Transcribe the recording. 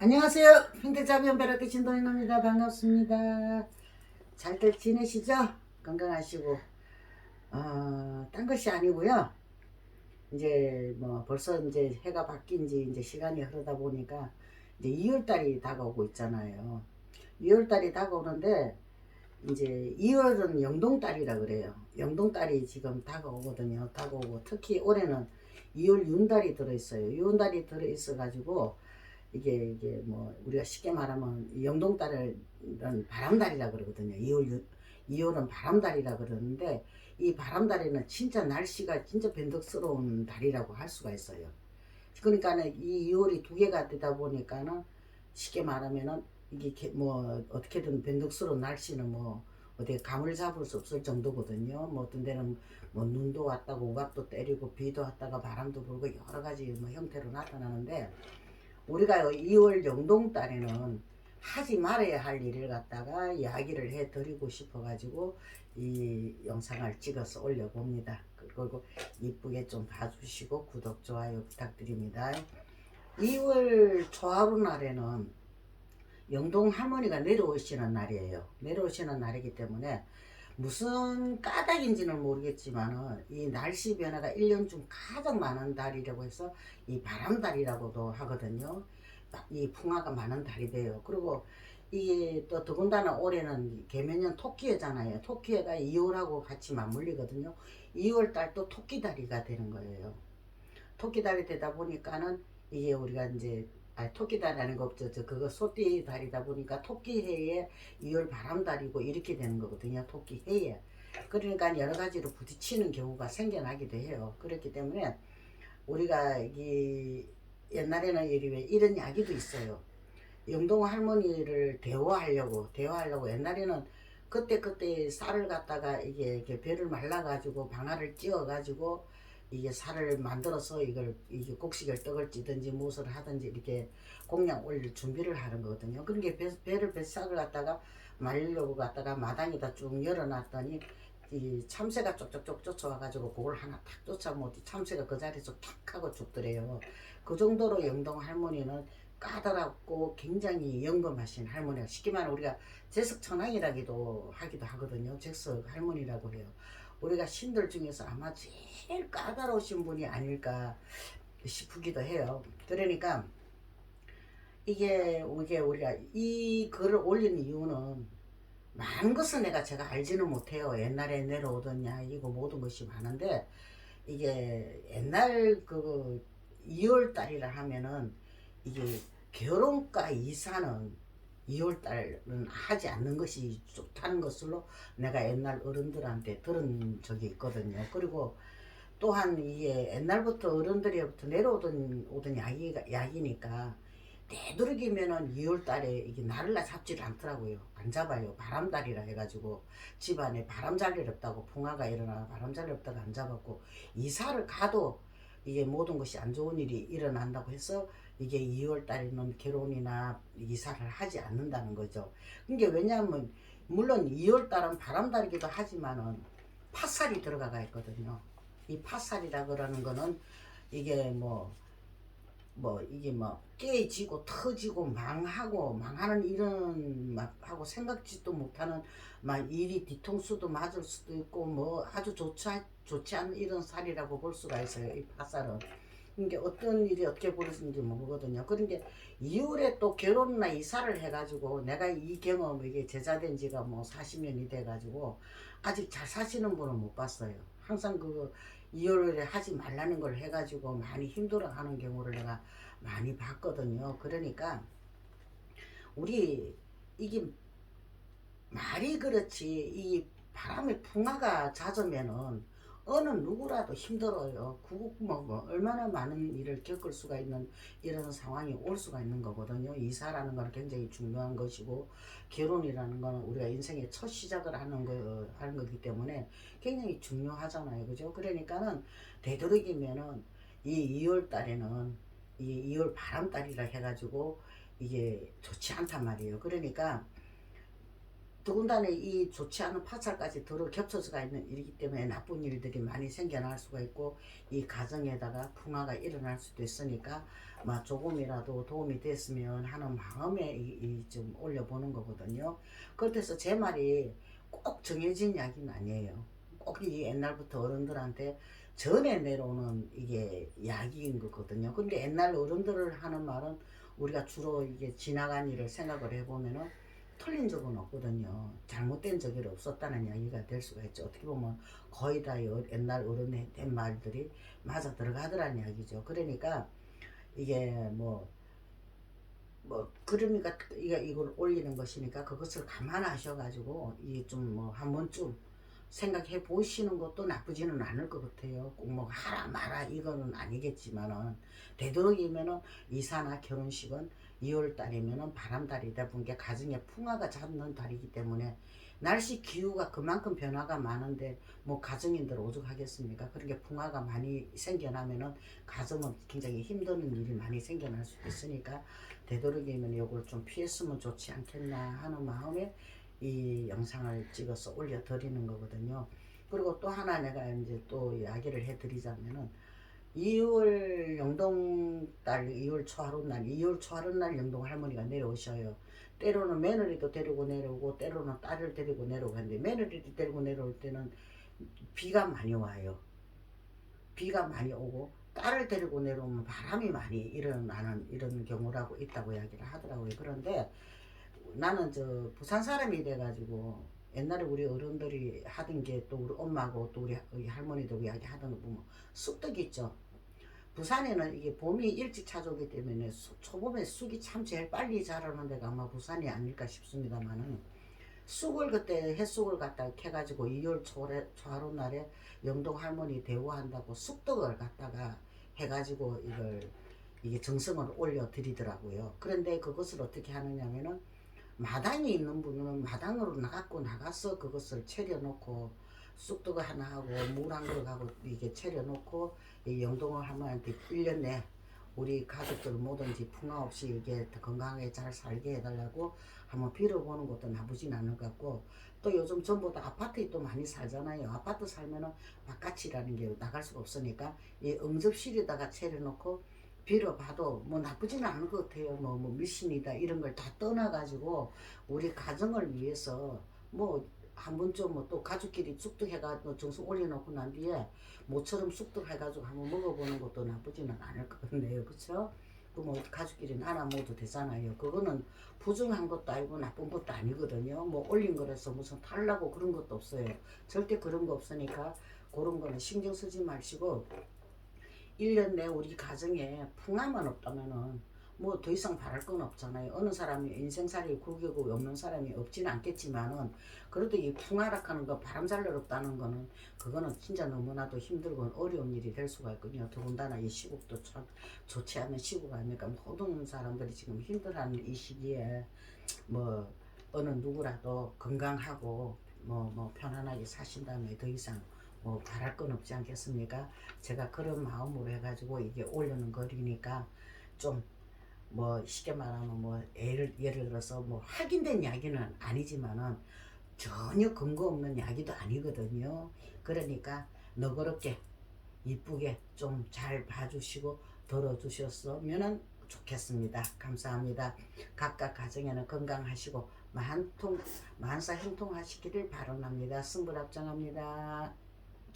안녕하세요. 평택자비온 베라트 신동인입니다. 반갑습니다. 잘들 지내시죠? 건강하시고. 딴 것이 아니고요. 이제 뭐 벌써 이제 해가 바뀐 지 이제 시간이 흐르다 보니까 이제 2월달이 다가오고 있잖아요. 2월달이 다가오는데 이제 2월은 영동달이라 그래요. 영동달이 지금 다가오거든요. 다가오고 특히 올해는 2월 윤달이 들어있어요. 윤달이 들어있어 가지고 이게 뭐 우리가 쉽게 말하면 영동달은 바람달이라 그러거든요. 2월은 바람달이라 그러는데 이 바람달에는 진짜 날씨가 진짜 변덕스러운 달이라고 할 수가 있어요. 그러니까는 이 2월이 두 개가 되다 보니까는 쉽게 말하면은 이게 뭐 어떻게든 변덕스러운 날씨는 뭐 어디 감을 잡을 수 없을 정도거든요. 뭐 어떤 데는 뭐 눈도 왔다가 우박도 때리고 비도 왔다가 바람도 불고 여러 가지 뭐 형태로 나타나는데 우리가 2월 영동달에는 하지 말아야 할 일을 갖다가 이야기를 해드리고 싶어가지고 이 영상을 찍어서 올려봅니다. 그리고 이쁘게 좀 봐주시고 구독, 좋아요 부탁드립니다. 2월 초하루 날에는 영동 할머니가 내려오시는 날이에요. 내려오시는 날이기 때문에 무슨 까닭인지는 모르겠지만 이 날씨 변화가 1년 중 가장 많은 달이라고 해서 이 바람달이라고도 하거든요. 이 풍화가 많은 달이 돼요. 그리고 이게 또 더군다나 올해는 개면년 토끼해잖아요. 토끼해가 2월하고 같이 맞물리거든요. 2월달 또 토끼다리가 되는 거예요. 토끼다리 되다 보니까는 이게 우리가 이제 토끼다리라는 거 없죠. 그거 소띠 달이다 보니까 토끼해에 2월 바람달이고 이렇게 되는 거거든요. 토끼해에. 그러니까 여러 가지로 부딪히는 경우가 생겨나기도 해요. 그렇기 때문에 우리가 이 옛날에는 이런 이야기도 있어요. 영동 할머니를 대화하려고 옛날에는 그때 쌀을 갖다가 이게 배를 말라가지고 방아를 찧어가지고 이게 쌀을 만들어서 이게 곡식을 떡을 찌든지 무엇을 하든지 이렇게 공양 올릴 준비를 하는 거거든요. 그런 게 배를 뱃삭을 갖다가 말리려고 갖다가 마당에다 쭉 열어놨더니 이 참새가 쪽쪽쪽 쫓아와가지고 그걸 하나 탁 쫓아먹지 참새가 그 자리에서 탁 하고 죽더래요. 그 정도로 영동 할머니는 까다롭고 굉장히 영검하신 할머니가 쉽게 말하면 우리가 제석천왕이라기도 하기도 하거든요. 제석 할머니라고 해요. 우리가 신들 중에서 아마 제일 까다로우신 분이 아닐까 싶기도 해요. 그러니까 이게 우리가 이 글을 올린 이유는 많은 것을 제가 알지는 못해요. 옛날에 내려오던 이야기고 모든 것이 많은데 이게 옛날 그 2월 달이라 하면은 이게 결혼과 이사는 2월 달은 하지 않는 것이 좋다는 것으로 내가 옛날 어른들한테 들은 적이 있거든요. 그리고 또한 이게 옛날부터 어른들이부터 내려오던 야기니까 되도록이면은 2월달에 이게 날을 잡지를 않더라고요. 안 잡아요. 바람달이라 해가지고 집안에 바람 잘 일 없다고 풍화가 일어나 바람 잘 일 없다고 안 잡았고 이사를 가도 이게 모든 것이 안 좋은 일이 일어난다고 해서 이게 2월달에는 결혼이나 이사를 하지 않는다는 거죠. 그게 왜냐하면 물론 2월달은 바람달이기도 하지만은 팥살이 들어가 있거든요. 이 팥살이라 그러는 거는 이게 이게 깨지고 터지고 망하는 이런 막 하고 생각지도 못하는 막 일이 뒤통수도 맞을 수도 있고 뭐 아주 좋지 않은 이런 살이라고 볼 수가 있어요. 이 팥살은. 이게 어떤 일이 어떻게 벌어지는지 모르거든요. 그런데 이후에 또 결혼이나 이사를 해가지고 내가 이 경험 이게 제자된 지가 뭐 40년이 돼가지고 아직 잘 사시는 분은 못 봤어요. 항상 그 이혼을 하지 말라는 걸 해가지고 많이 힘들어하는 경우를 내가 많이 봤거든요. 그러니까 우리 이게 말이 그렇지 이 바람의 풍화가 잦으면은 어느 누구라도 힘들어요. 뭐 얼마나 많은 일을 겪을 수가 있는 이런 상황이 올 수가 있는 거거든요. 이사라는 건 굉장히 중요한 것이고 결혼이라는 건 우리가 인생의 첫 시작을 하는 거기 때문에 굉장히 중요하잖아요. 그죠? 그러니까는 되도록이면은 이 2월 달에는 이 2월 바람달이라 해가지고 이게 좋지 않단 말이에요. 그러니까 더군다나 이 좋지 않은 파찰까지 더러 겹쳐져가 있는 일이기 때문에 나쁜 일들이 많이 생겨날 수가 있고 이 가정에다가 풍화가 일어날 수도 있으니까 막 조금이라도 도움이 됐으면 하는 마음에 좀 올려보는 거거든요. 그렇다해서 제 말이 꼭 정해진 이야기는 아니에요. 꼭 이 옛날부터 어른들한테 전해 내려오는 이게 이야기인 거거든요. 근데 옛날 어른들을 하는 말은 우리가 주로 이게 지나간 일을 생각을 해보면은 틀린 적은 없거든요. 잘못된 적이 없었다는 이야기가 될 수가 있죠. 어떻게 보면 거의 다 옛날 어른의 된 말들이 맞아 들어가더라는 이야기죠. 그러니까 이게 그러니까 이걸 올리는 것이니까 그것을 감안하셔가지고 이게 좀 뭐 한 번쯤 생각해 보시는 것도 나쁘지는 않을 것 같아요. 꼭 뭐 하라 마라 이거는 아니겠지만은 되도록이면은 이사나 결혼식은 2월 달이면은 바람달이다 보니까 가정에 풍화가 잡는 달이기 때문에 날씨 기후가 그만큼 변화가 많은데 뭐 가정인들 오죽하겠습니까? 그렇게 풍화가 많이 생겨나면은 가정은 굉장히 힘드는 일이 많이 생겨날 수 있으니까 되도록이면 이걸 좀 피했으면 좋지 않겠나 하는 마음에 이 영상을 찍어서 올려드리는 거거든요. 그리고 또 하나 내가 이제 또 이야기를 해드리자면은 2월 영동달 2월 초하룻날 2월 초하룻날 영동 할머니가 내려오셔요. 때로는 며느리도 데리고 내려오고 때로는 딸을 데리고 내려오고 하는데 며느리를 데리고 내려올 때는 비가 많이 와요. 비가 많이 오고 딸을 데리고 내려오면 바람이 많이 일어나는 이런 경우라고 있다고 이야기를 하더라고요. 그런데 나는 저 부산 사람이 돼가지고 옛날에 우리 어른들이 하던 게 또 우리 엄마하고 또 우리 할머니도 이야기 하던 거 보면 쑥떡 있죠. 부산에는 이게 봄이 일찍 찾아오기 때문에 초봄에 쑥이 참 제일 빨리 자라는 데가 아마 부산이 아닐까 싶습니다만은 쑥을 그때 햇쑥을 갖다가 캐가지고 2월 초하루 날에 영동 할머니 대우한다고 쑥떡을 갖다가 해가지고 이게 정성을 올려 드리더라고요. 그런데 그것을 어떻게 하느냐면은 마당이 있는 분은 마당으로 나가서 그것을 차려놓고 쑥떡을 하나 하고 물 한 그릇 하고 이게 차려놓고 이 영동을 할머니한테 1년 내 우리 가족들 뭐든지 풍화 없이 이게 건강하게 잘 살게 해달라고 한번 빌어보는 것도 나쁘진 않을 것 같고 또 요즘 전부 다 아파트에 또 많이 살잖아요. 아파트 살면은 바깥이라는 게 나갈 수가 없으니까 이 응접실에다가 차려놓고 빌어봐도 뭐 나쁘지는 않을 것 같아요. 뭐 미신이다 이런 걸 다 떠나가지고 우리 가정을 위해서 뭐 한 번쯤 뭐 또 가족끼리 쑥떡 해가지고 정성 올려놓고 난 뒤에 모처럼 쑥떡 해가지고 한번 먹어보는 것도 나쁘지는 않을 것 같네요. 그쵸? 그 뭐 가족끼리 나눠 먹어도 되잖아요. 그거는 부정한 것도 아니고 나쁜 것도 아니거든요. 뭐 올린 거라서 무슨 탈라고 그런 것도 없어요. 절대 그런 거 없으니까 그런 거는 신경 쓰지 마시고 1년 내 우리 가정에 풍화만 없다면은 뭐 더 이상 바랄 건 없잖아요. 어느 사람이 인생살이 굴기고 없는 사람이 없지는 않겠지만은 그래도 이 풍화락하는 거 바람잘 없다는 거는 그거는 진짜 너무나도 힘들고 어려운 일이 될 수가 있거든요. 더군다나 이 시국도 참 좋지 않은 시국 아닙니까? 모든 사람들이 지금 힘들어하는 이 시기에 뭐 어느 누구라도 건강하고 뭐 편안하게 사신다면 더 이상 뭐 바랄 건 없지 않겠습니까? 제가 그런 마음으로 해가지고 이게 올려는 거리니까 좀 뭐 쉽게 말하면 뭐 예를 들어서 뭐 확인된 이야기는 아니지만은 전혀 근거 없는 이야기도 아니거든요. 그러니까 너그럽게 이쁘게 좀 잘 봐주시고 들어주셨으면 좋겠습니다. 감사합니다. 각각 가정에는 건강하시고 만사 형통하시기를 바랍니다. 승불합장합니다.